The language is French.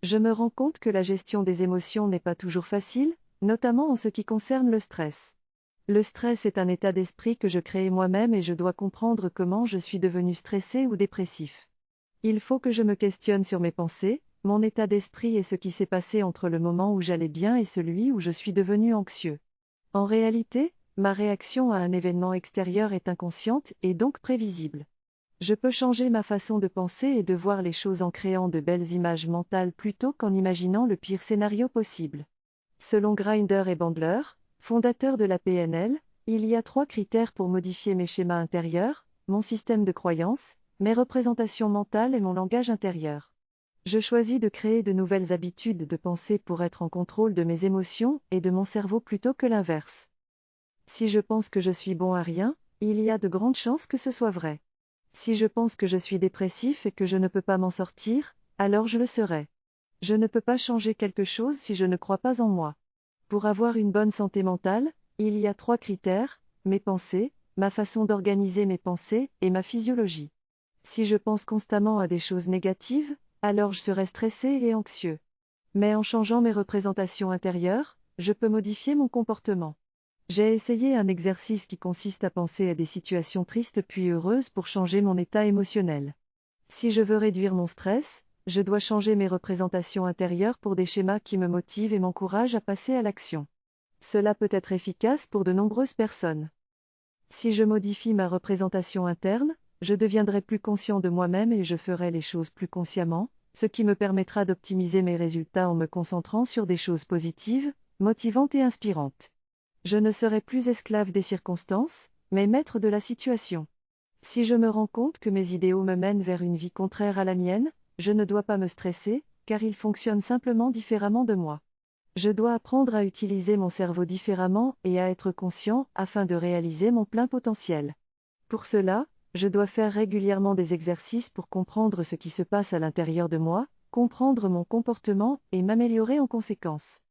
Je me rends compte que la gestion des émotions n'est pas toujours facile, notamment en ce qui concerne le stress. Le stress est un état d'esprit que je crée moi-même et je dois comprendre comment je suis devenu stressé ou dépressif. Il faut que je me questionne sur mes pensées, mon état d'esprit et ce qui s'est passé entre le moment où j'allais bien et celui où je suis devenu anxieux. En réalité, ma réaction à un événement extérieur est inconsciente et donc prévisible. Je peux changer ma façon de penser et de voir les choses en créant de belles images mentales plutôt qu'en imaginant le pire scénario possible. Selon Grinder et Bandler, fondateurs de la PNL, il y a 3 critères pour modifier mes schémas intérieurs, mon système de croyances, mes représentations mentales et mon langage intérieur. Je choisis de créer de nouvelles habitudes de pensée pour être en contrôle de mes émotions et de mon cerveau plutôt que l'inverse. Si je pense que je suis bon à rien, il y a de grandes chances que ce soit vrai. Si je pense que je suis dépressif et que je ne peux pas m'en sortir, alors je le serai. Je ne peux pas changer quelque chose si je ne crois pas en moi. Pour avoir une bonne santé mentale, il y a 3 critères, mes pensées, ma façon d'organiser mes pensées et ma physiologie. Si je pense constamment à des choses négatives, alors je serai stressé et anxieux. Mais en changeant mes représentations intérieures, je peux modifier mon comportement. J'ai essayé un exercice qui consiste à penser à des situations tristes puis heureuses pour changer mon état émotionnel. Si je veux réduire mon stress, je dois changer mes représentations intérieures pour des schémas qui me motivent et m'encouragent à passer à l'action. Cela peut être efficace pour de nombreuses personnes. Si je modifie ma représentation interne, je deviendrai plus conscient de moi-même et je ferai les choses plus consciemment, ce qui me permettra d'optimiser mes résultats en me concentrant sur des choses positives, motivantes et inspirantes. Je ne serai plus esclave des circonstances, mais maître de la situation. Si je me rends compte que mes idéaux me mènent vers une vie contraire à la mienne, je ne dois pas me stresser, car ils fonctionnent simplement différemment de moi. Je dois apprendre à utiliser mon cerveau différemment et à être conscient afin de réaliser mon plein potentiel. Pour cela, je dois faire régulièrement des exercices pour comprendre ce qui se passe à l'intérieur de moi, comprendre mon comportement et m'améliorer en conséquence.